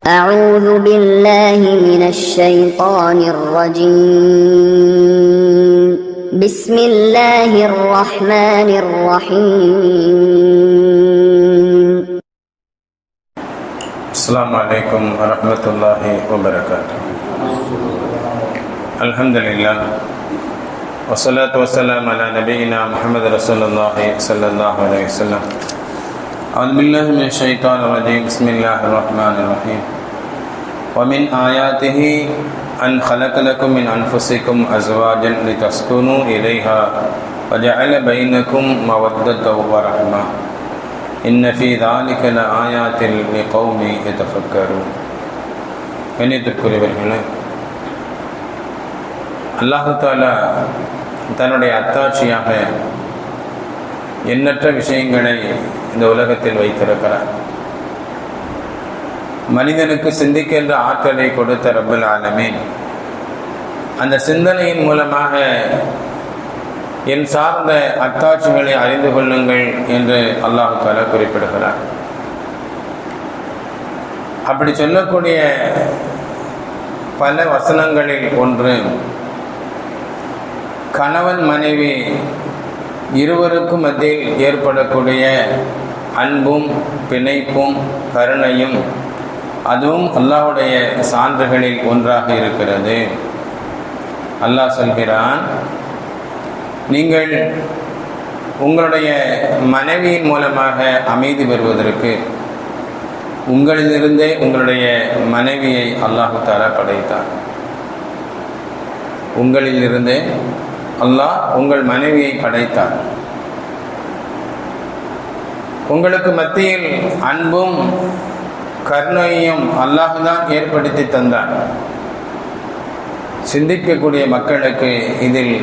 أعوذ بالله من الشيطان الرجيم بسم الله الرحمن الرحيم السلام عليكم ورحمة الله وبركاته. الحمد لله والصلاة والسلام على نبينا محمد رسول الله صلى الله عليه وسلم. أعوذ بالله من الشيطان الرجيم. بسم الله الرحمن الرحيم. ومن آياته أن خلق لكم من أنفسكم أزواجا لتسكنوا إليها وجعل بينكم مودة ورحمة إن في ذلك لآيات لقوم يتفكرون. கண்ணியத்திற்குரியவர்களே, அல்லாஹ் தஆலா தன்னுடைய அத்தாட்சியாக எண்ணற்ற விஷயங்களை இந்த உலகத்தில் வைத்திருக்கிறார். மனிதனுக்கு சிந்திக்கின்ற ஆற்றலை கொடுத்த ரப்பல் ஆலமீன் அந்த சிந்தனையின் மூலமாக என் சார்ந்த அத்தாட்சிகளை அறிந்து கொள்ளுங்கள் என்று அல்லாஹ் தஆலா குறிப்பிடுகிறார். அப்படி சொல்லக்கூடிய பல வசனங்களில் ஒன்று, கணவன் மனைவி இருவருக்கும் மத்தியில் ஏற்படக்கூடிய அன்பும் பிணைப்பும் கருணையும் அதுவும் அல்லாஹ்வுடைய சான்றுகளில் ஒன்றாக இருக்கிறது. அல்லாஹ் சொல்கிறான், நீங்கள் உங்களுடைய மனைவியின் மூலமாக அமைதி பெறுவதற்கு உங்களிலிருந்தே உங்களுடைய மனைவியை அல்லாஹ் தஆலா படைத்தார். உங்களிலிருந்தே அல்லாஹ் உங்கள் மனைவியை படைத்தார். உங்களுக்கு மத்தியில் அன்பும் கருணையும் அல்லாஹ் தான் ஏற்படுத்தி தந்தார். சிந்திக்கக்கூடிய மக்களுக்கு இதில்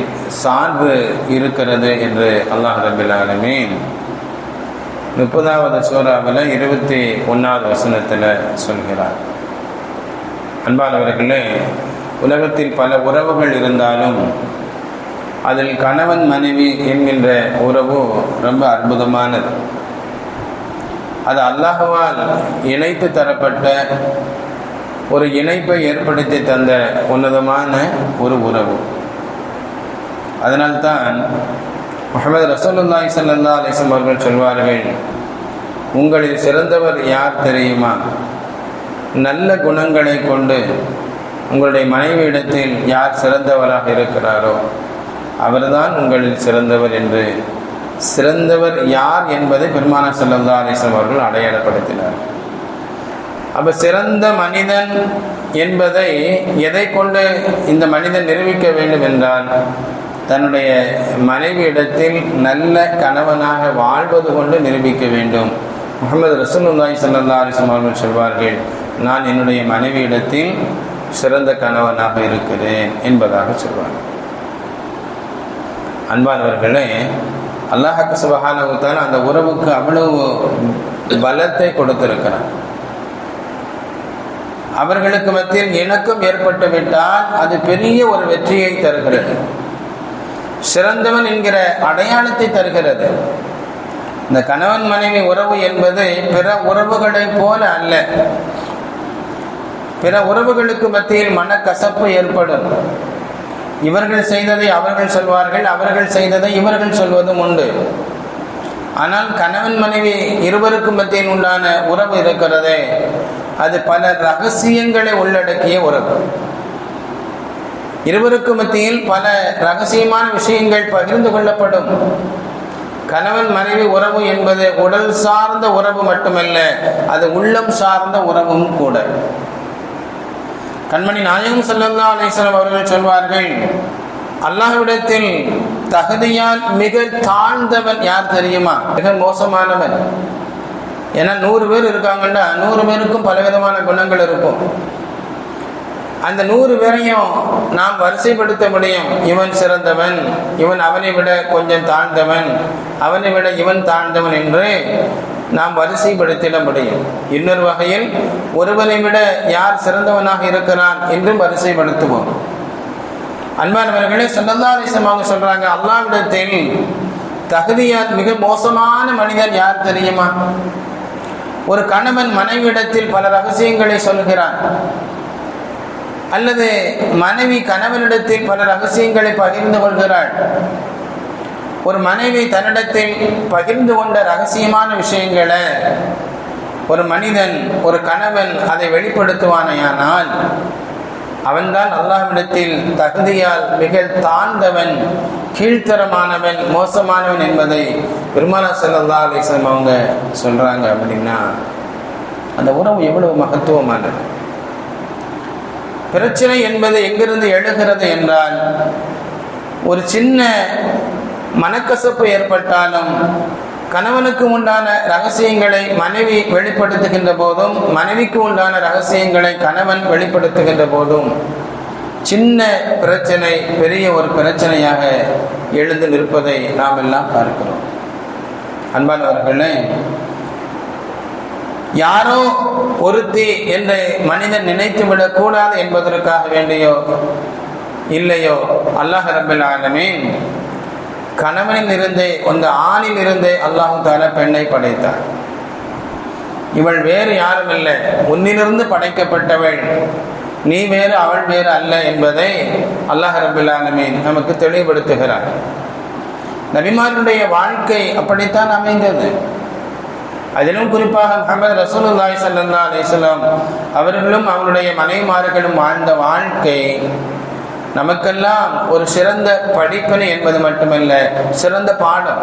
சான்று இருக்கிறது என்று அல்லாஹ் ரப்பல் ஆலமீன் 30வது சூராவில் 21வது வசனத்தில் சொல்கிறார். அன்பானவர்களே, உலகத்தில் பல உறவுகள் இருந்தாலும் அதில் கணவன் மனைவி என்கின்ற உறவு ரொம்ப அற்புதமானது. அது அல்லாஹ்வால் இணைத்து தரப்பட்ட ஒரு இணைப்பை ஏற்படுத்தி தந்த உன்னதமான ஒரு உறவு. அதனால்தான் முஹம்மது ரசூலுல்லாஹி ஸல்லல்லாஹு அலைஹி வஸல்லம் அவர்கள் சொல்வார்கள், உங்களில் சிறந்தவர் யார் தெரியுமா? நல்ல குணங்களை கொண்டு உங்களுடைய மனைவியிடத்தில் யார் சிறந்தவராக இருக்கிறாரோ அவர்தான் உங்களில் சிறந்தவர் என்று சிறந்தவர் யார் என்பதை பெருமானார் ஸல்லல்லாஹு அலைஹி வஸல்லம் அவர்கள் அடையாளப்படுத்தினார். அப்போ சிறந்த மனிதன் என்பதை எதை கொண்டு இந்த மனிதன் நிரூபிக்க வேண்டும் என்றால், தன்னுடைய மனைவியிடத்தில் நல்ல கணவனாக வாழ்வது கொண்டு நிரூபிக்க வேண்டும். முஹம்மது ரசூலுல்லாஹி ஸல்லல்லாஹு அலைஹி வஸல்லம் அவர்கள் சொல்வார்கள், நான் என்னுடைய மனைவியிடத்தில் சிறந்த கணவனாக இருக்கிறேன் என்பதாக சொல்வார். அன்பானவர்களே, அல்லாஹ் சுப்ஹானஹு வ தஆலா அந்த உறவுக்கு அவ்வளவு பலத்தை கொடுத்திருக்கிறார். அவர்களுக்கு மத்தியில் இணக்கம் ஏற்பட்டு விட்டால் அது பெரிய ஒரு வெற்றியை தருகிறது, சிறந்தவன் என்கிற அடையாளத்தை தருகிறது. இந்த கணவன் மனைவி உறவு என்பது பிற உறவுகளை போல அல்ல. பிற உறவுகளுக்கு மத்தியில் மனக்கசப்பு ஏற்படும். இவர்கள் செய்ததை அவர்கள் சொல்வார்கள், அவர்கள் செய்ததை இவர்கள் சொல்வதும் உண்டு. ஆனால் கணவன் மனைவி இருவருக்கும் மத்தியில் உண்டான உறவு இருக்கிறதே, அது பல ரகசியங்களை உள்ளடக்கிய உறவு. இருவருக்கு மத்தியில் பல ரகசியமான விஷயங்கள் பகிர்ந்து கொள்ளப்படும். கணவன் மனைவி உறவு என்பது உடல் சார்ந்த உறவு மட்டுமல்ல, அது உள்ளம் சார்ந்த உறவும் கூட. கண்மணி நாயகம் ஸல்லல்லாஹு அலைஹி வஸல்லம் அவர்கள் சொல்வார்கள், அல்லாஹ்விடத்தில் தகுதியால் மிக தாழ்ந்தவன் யார் தெரியுமா? மிக மோசமானவன். ஏன்னா 100 பேர் இருக்காங்கன்னா 100 பேருக்கும் பலவிதமான குணங்கள் இருக்கும். அந்த 100 பேரையும் நாம் வரிசைப்படுத்த முடியும். இவன் சிறந்தவன், இவன் அவனை விட கொஞ்சம் தாழ்ந்தவன், அவனை விட இவன் தாழ்ந்தவன் என்று நாம் வரிசைப்படுத்திட முடியும். இன்னொரு வகையில் ஒருவனை விட யார் சிறந்தவனாக இருக்கிறான் என்றும் வரிசைப்படுத்துவோம். அன்பானவர்களே, ஸல்லல்லாஹு அலைஹி வஸல்லம் சொல்றாங்க, அல்லாஹ்விடத்தில் தகுதியால் மிக மோசமான மனிதன் யார் தெரியுமா? ஒரு கணவன் மனைவியிடத்தில் பல ரகசியங்களை சொல்கிறான், அல்லது மனைவி கணவனிடத்தில் பல ரகசியங்களை பகிர்ந்து கொள்கிறாள். ஒரு மனைவி தன்னிடத்தில் பகிர்ந்து கொண்ட ரகசியமான விஷயங்களை ஒரு மனிதன், ஒரு கணவன் அதை வெளிப்படுத்துவானையானால் அவன்தான் அல்லாஹ்விடத்தில் தகுதியால் மிக தாழ்ந்தவன், கீழ்த்தரமானவன், மோசமானவன் என்பதை பெருமானார் ஸல்லல்லாஹு அலைஹி வஸல்லம் அவங்க சொல்றாங்க. அப்படின்னா அந்த உறவு எவ்வளவு மகத்துவமானது. பிரச்சனை என்பது எங்கிருந்து எழுகிறது என்றால், ஒரு சின்ன மனக்கசப்பு ஏற்பட்டாலும் கணவனுக்கு உண்டான ரகசியங்களை மனைவி வெளிப்படுத்துகின்ற போதும், மனைவிக்கு உண்டான ரகசியங்களை கணவன் வெளிப்படுத்துகின்ற போதும் சின்ன பிரச்சனை பெரிய ஒரு பிரச்சனையாக எழுந்து நிற்பதை நாம் எல்லாம் பார்க்கிறோம். அன்பானவர்களே, யாரோ ஒருத்தி என்று மனிதன் நினைத்து விடக்கூடாது என்பதற்காக வேண்டியோ இல்லையோ அல்லாஹ் ரப்பல் ஆலமீன் கணவனில் இருந்தே, அந்த ஆணில் இருந்தே அல்லாஹ் தஆலா பெண்ணை படைத்தார். இவள் வேறு யாரும் இல்லை, உன்னிலிருந்து படைக்கப்பட்டவள், நீ வேறு அவள் வேறு அல்ல என்பதை அல்லாஹ் ரப்பல் ஆலமீன் நமக்கு தெளிவுபடுத்துகிறார். நபிமார்களுடைய வாழ்க்கை அப்படித்தான் அமைந்தது. அதிலும் குறிப்பாக முஹம்மது ரசூலுல்லாஹி ஸல்லல்லாஹு அலைஹி வஸல்லம் அவர்களும் அவருடைய மனைவிமார்களும் வாழ்ந்த வாழ்க்கை நமக்கெல்லாம் ஒரு சிறந்த படிப்பினை என்பது மட்டுமல்ல, சிறந்த பாடம்.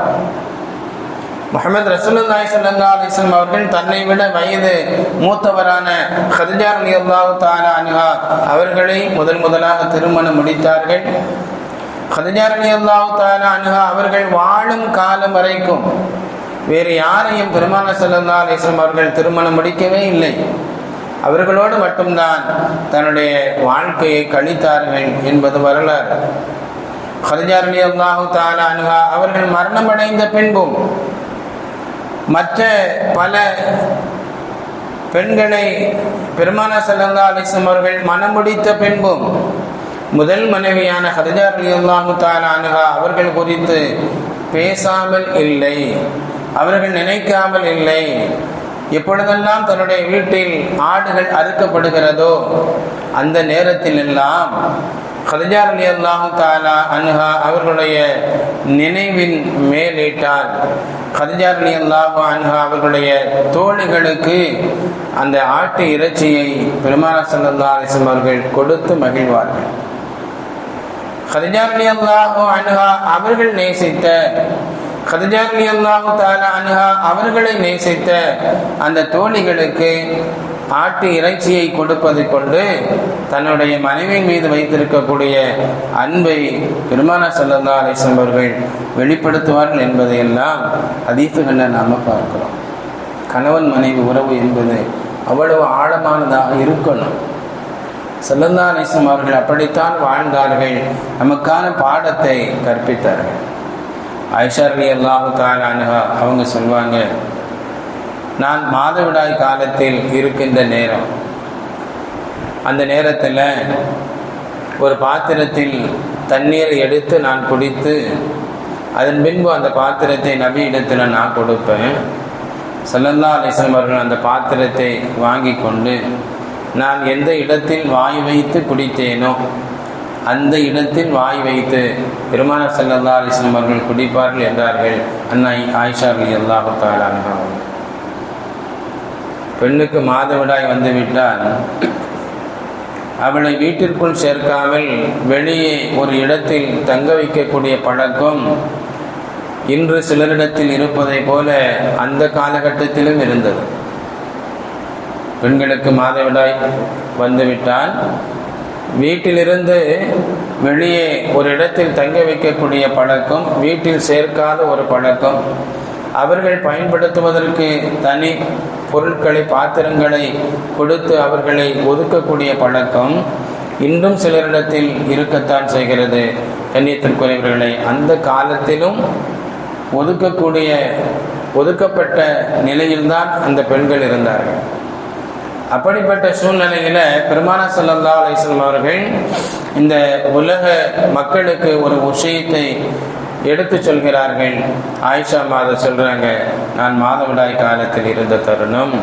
முஹம்மது ரசூலுல்லாஹி ஸல்லல்லாஹு அலைஹி வஸல்லம் அவர்கள் தன்னை விட வயது மூத்தவரான கதீஜா ரலியல்லாஹு தஆலா அன்ஹா அவர்களை முதலாக திருமணம் முடித்தார்கள். கதீஜா ரலியல்லாஹு தஆலா அன்ஹா அவர்கள் வாழும் காலம் வரைக்கும் வேறு யாரையும் பெருமானார் ஸல்லல்லாஹு அலைஹி வஸல்லம் அவர்கள் திருமணம் முடிக்கவே இல்லை. அவர்களோடு மட்டும்தான் தன்னுடைய வாழ்க்கையை கழித்தார்கள் என்பது வரலாறு. கதீஜா ரலியல்லாஹு தஆலா அன்ஹா அவர்கள் மரணமடைந்த பின்பும் மற்ற பல பெண்களை பெருமானார் ஸல்லல்லாஹு அலைஹி வஸல்லம் அவர்கள் மனம் முடித்த பின்பும் முதல் மனைவியான கதீஜா ரலியல்லாஹு தஆலா அன்ஹா அவர்கள் குறித்து பேசாமல் இல்லை, அவர்கள் நினைக்காமல் இல்லை. எப்பொழுதெல்லாம் தன்னுடைய வீட்டில் ஆடுகள் அறுக்கப்படுகிறதோ அந்த நேரத்தில் எல்லாம் கதீஜா ரலியல்லாஹு தஆலா அன்ஹா அவர்களுடைய நினைவின் மேலிட்டால் கதீஜா ரலியல்லாஹு அன்ஹா அவர்களுடைய தோழிகளுக்கு அந்த ஆட்டு இறைச்சியை பெருமானார் ஸல்லல்லாஹு அலைஹி வஸல்லம் அவர்கள் கொடுத்து மகிழ்வார்கள். கதீஜா ரலியல்லாஹு அன்ஹா அவர்கள் நேசித்த, கதீஜா ரலியல்லாஹு தஆலா அன்ஹா அவர்களை நேசித்த அந்த தோழிகளுக்கு ஆட்டு இறைச்சியை கொடுப்பதை கொண்டு தன்னுடைய மனைவியின் மீது வைத்திருக்கக்கூடிய அன்பை பெருமானார் ஸல்லல்லாஹு அலைஹி வஸல்லம் அவர்கள் வெளிப்படுத்துவார்கள் என்பதையெல்லாம் ஹதீஸுகளில் நாம் பார்க்கிறோம். கணவன் மனைவி உறவு என்பது அவ்வளவு ஆழமானதாக இருக்கணும். ஸல்லல்லாஹு அலைஹி வஸல்லம் அவர்கள் அப்படித்தான் வாழ்ந்தார்கள், நமக்கான பாடத்தை கற்பித்தார்கள். ஆயிஷா ரலியல்லாஹு தஆலா அன்ஹா அவங்க சொல்வாங்க, நான் மாதவிடாய் காலத்தில் இருக்கின்ற நேரம், அந்த நேரத்தில் ஒரு பாத்திரத்தில் தண்ணீரை எடுத்து நான் குடித்து அதன் பின்பு அந்த பாத்திரத்தை நபி இடத்துல நான் கொடுப்பேன். ஸல்லல்லாஹு அலைஹி வஸல்லம் அவர்கள் அந்த பாத்திரத்தை வாங்கி கொண்டு நான் எந்த இடத்தில் வாய் வைத்து குடித்தேனோ அந்த இடத்தில் வாய் வைத்து பெருமானார் ஸல்லல்லாஹு அலைஹி வஸல்லம் அவர்கள் குடிப்பார்கள் என்றார்கள் அன்னை ஆயிஷா ரலியல்லாஹு தஆலா அன்ஹா. பெண்ணுக்கு மாதவிடாய் வந்துவிட்டால் அவளை வீட்டிற்குள் சேர்க்காமல் வெளியே ஒரு இடத்தில் தங்க வைக்கக்கூடிய பழக்கம் இன்று சிலரிடத்தில் இருப்பதை போல அந்த காலகட்டத்திலும் இருந்தது. பெண்களுக்கு மாதவிடாய் வந்துவிட்டால் வீட்டிலிருந்து வெளியே ஒரு இடத்தில் தங்க வைக்கக்கூடிய பழக்கம், வீட்டில் சேர்க்காத ஒரு பழக்கம், அவர்கள் பயன்படுத்துவதற்கு தனி பொருட்களை, பாத்திரங்களை கொடுத்து அவர்களை ஒதுக்கக்கூடிய பழக்கம் இன்றும் சிலரிடத்தில் இருக்கத்தான் செய்கிறது. கண்ணியத்திற்குரியவர்களை, அந்த காலத்திலும் ஒதுக்கப்பட்ட நிலையில்தான் அந்த பெண்கள் இருந்தார்கள். அப்படிப்பட்ட சூழ்நிலையில் பெருமானார் ஸல்லல்லாஹு அலைஹி வஸல்லம் அவர்கள் இந்த உலக மக்களுக்கு ஒரு விஷயத்தை எடுத்து சொல்கிறார்கள். ஆயிஷா மாதர் சொல்கிறாங்க, நான் மாதவிடாய் காலத்தில் இருந்த தருணம்,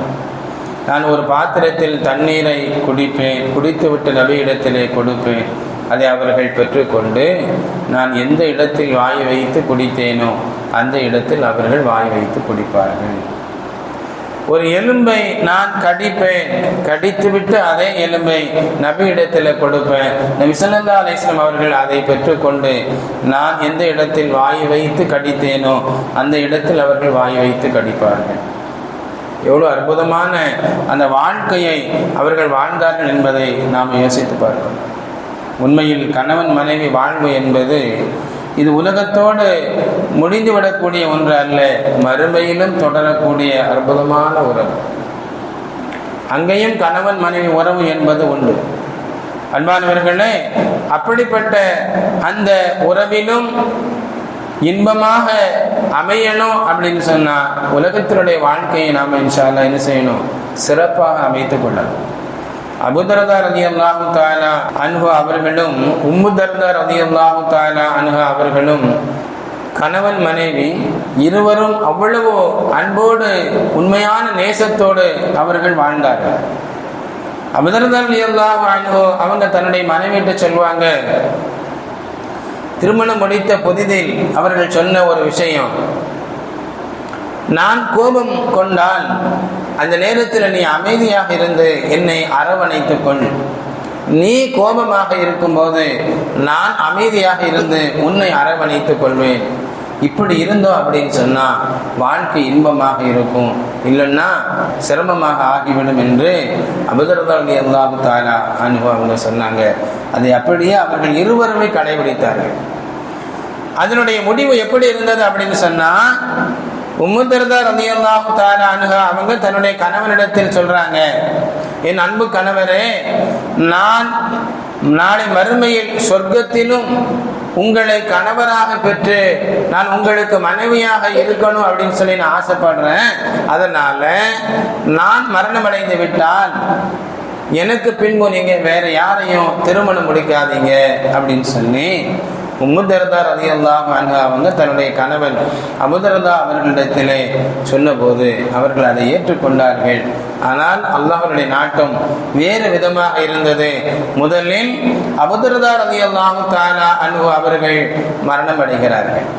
நான் ஒரு பாத்திரத்தில் தண்ணீரை குடிப்பேன், குடித்துவிட்டு நபியிடத்திலே கொடுப்பேன். அதை அவர்கள் பெற்றுக்கொண்டு நான் எந்த இடத்தில் வாய் வைத்து குடித்தேனோ அந்த இடத்தில் அவர்கள் வாய் வைத்து குடிப்பார்கள். ஒரு எலும்பை நான் கடிப்பேன், கடித்துவிட்டு அதே எலும்பை நபியிடத்தில் கொடுப்பேன். நபி ஸல்லல்லாஹு அலைஹி வஸல்லம் அவர்கள் அதை பெற்றுக்கொண்டு நான் எந்த இடத்தில் வாய் வைத்து கடித்தேனோ அந்த இடத்தில் அவர்கள் வாய் வைத்து கடிப்பார்கள். எவ்வளோ அற்புதமான அந்த வாழ்க்கையை அவர்கள் வாழ்ந்தார்கள் என்பதை நாம் யோசித்து பார்க்கணும். உண்மையில் கணவன் மனைவி வாழ்வு என்பது இது உலகத்தோடு முடிந்துவிடக்கூடிய ஒன்று அல்ல, மறுமையிலும் தொடரக்கூடிய அற்புதமான உறவு. அங்கேயும் கணவன் மனைவி உறவு என்பது உண்டு. அன்பானவர்களே, அப்படிப்பட்ட அந்த உறவிலும் இன்பமாக அமையணும் அப்படின்னு சொன்னா உலகத்தினுடைய வாழ்க்கையை நாம் இன்ஷா அல்லாஹ் என்ன செய்யணும்? சிறப்பாக அமைத்துக் கொள்ளணும். அபூ தர்தா ரலியல்லாஹு தஆலா அன்ஹு அவர்களும் உம்மு தர்தா ரலியல்லாஹு தஆலா அன்ஹா அவர்களும் கணவன் மனைவி இருவரும் அவ்வளவு அன்போடு உண்மையான நேசத்தோடு அவர்கள் வாழ்ந்தார்கள். அபூ தர்தா ரலியல்லாஹு அன்ஹு அவங்க தன்னுடைய மனைவிட்டு சொல்வாங்க, திருமணம் முடித்த புதிதில் அவர்கள் சொன்ன ஒரு விஷயம், நான் கோபம் கொண்டால் அந்த நேரத்தில் நீ அமைதியாக இருந்து என்னை அரவணைத்துக் கொள். நீ கோபமாக இருக்கும்போது நான் அமைதியாக இருந்து உன்னை அரவணைத்துக் கொள்வேன். இப்படி இருந்தோம் அப்படின்னு சொன்னா வாழ்க்கை இன்பமாக இருக்கும், இல்லைன்னா சிரமமாக ஆகிவிடும் என்று அபூ தர்தா ரலியல்லாஹு தஆலா அன்ஹு அவங்க சொன்னாங்க. அதை அப்படியே அவர்கள் இருவருமே கடைபிடித்தார்கள். அதனுடைய முடிவு எப்படி இருந்தது அப்படின்னு சொன்னா, உம்மு தர்தா ரலியல்லாஹு தஆலா அன்ஹா அவங்க தன்னுடைய கணவனிடத்தில் சொல்றாங்க, என் அன்பு கணவரே, நான் நாளை மறுமையில் சொர்க்கத்திலும் உங்களை கணவராக பெற்று நான் உங்களுக்கு மனைவியாக இருக்கணும் அப்படின்னு சொல்லி நான் ஆசைப்படுறேன். அதனால நான் மரணம் அடைந்து விட்டால் எனக்கு பின்பு நீங்க வேற யாரையும் திருமணம் முடிக்காதீங்க அப்படின்னு சொல்லி உம்மு தர்தா ரலியல்லாஹு அன்ஹா அவங்க தன்னுடைய கணவன் அபூ தர்தா அவர்களிடத்திலே சொன்னபோது அவர்கள் அதை ஏற்றுக்கொண்டார்கள். ஆனால் அல்லாஹ்வுடைய நாட்டம் வேறு விதமாக இருந்தது. முதலில் அபூ தர்தா ரலியல்லாஹு தஆலா அன்ஹு அவர்கள் மரணம் அடைகிறார்கள்.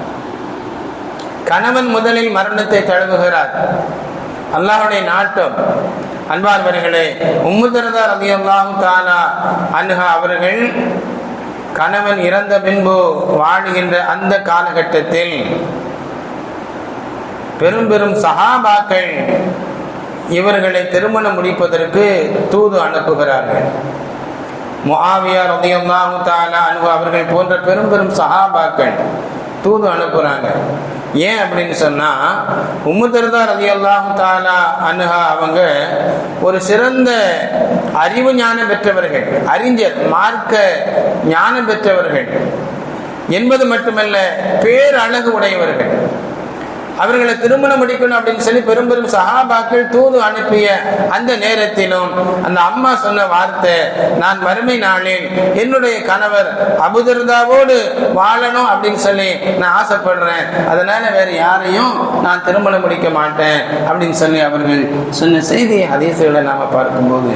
கணவன் முதலில் மரணத்தை தழுவுகிறார். அல்லாஹ்வுடைய நாட்டம். அன்பார்வர்களே, உம்மு தர்தா ரலியல்லாஹு தஆலா அன்ஹா அவர்கள் கணவன் இறந்த பின்பு வாழுகின்ற அந்த காலகட்டத்தில் பெரும் பெரும் சஹாபாக்கள் இவர்களை திருமணம் முடிப்பதற்கு தூது அனுப்புகிறார்கள். முஆவியா ரலியல்லாஹு தஆலா அன்ஹு அவர்கள் போன்ற பெரும் பெரும் சஹாபாக்கள் தூது அனுப்புறாங்க. ஏன் அப்படின்னு சொன்னா, உம்மு தர்தா ரலியல்லாஹு தஆலா அன்ஹா அவங்க ஒரு சிறந்த அறிவு ஞானம் பெற்றவர்கள், அறிஞர், மார்க்க ஞானம் பெற்றவர்கள் என்பது மட்டுமல்ல, பேரழகு உடையவர்கள். அவர்களை திருமணம் முடிக்கணும் அப்படின்னு சொல்லி பெரும் பெரும் சஹாபாக்கள் தூது அனுப்பிய அந்த நேரத்திலும் அந்த அம்மா சொன்ன வார்த்தை, நான் மறுமை நாளில் என்னுடைய கணவர் அபூ தர்தாவோடு வாழணும் அப்படின்னு சொல்லி நான் ஆசைப்படுறேன், அதனால வேற யாரையும் நான் திருமணம் முடிக்க மாட்டேன் அப்படின்னு சொல்லி அவர்கள் சொன்ன செய்தியை ஹதீஸ்களை நாம பார்க்கும்போது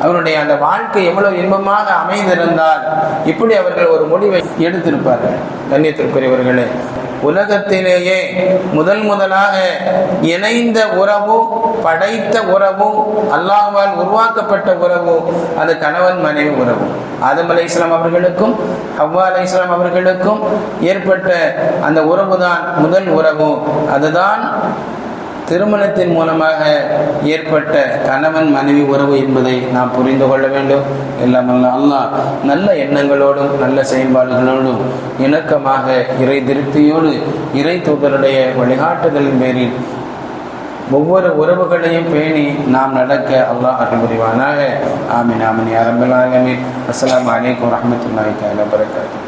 அவருடைய அந்த வாழ்க்கை எவ்வளவு இன்பமாக அமைந்திருந்தால் இப்படி அவர்கள் ஒரு முடிவை எடுத்திருப்பார்கள். கண்ணியத்திற்குரியவர்களே, உலகத்திலேயே முதலாக இணைந்த உறவு, படைத்த உறவு, அல்லாஹ்வால் உருவாக்கப்பட்ட உறவு அது கணவன் மனைவி உறவு. ஆதம் அலைஹிஸ்ஸலாம் அவர்களுக்கும் ஹவ்வா அலைஹிஸ்ஸலாம் அவர்களுக்கும் ஏற்பட்ட அந்த உறவு தான் முதல் உறவு. அதுதான் திருமணத்தின் மூலமாக ஏற்பட்ட கணவன் மனைவி உறவு என்பதை நாம் புரிந்து கொள்ள வேண்டும். எல்லாம் அல்லாஹ் நல்ல எண்ணங்களோடும் நல்ல செயல்பாடுகளோடும் இணக்கமாக இறை திருப்தியோடு இறை தூதருடைய வழிகாட்டுதலின் பேரில் ஒவ்வொரு உறவுகளையும் பேணி நாம் நடக்க அல்லாஹ் அருள் புரிவானாக. ஆமீன் ஆமீன் யா ரப்பல் ஆலமீன். அஸ்ஸலாமு அலைக்கும் வரஹ்மத்துல்லாஹி தஆலா வபரகாத்துஹு.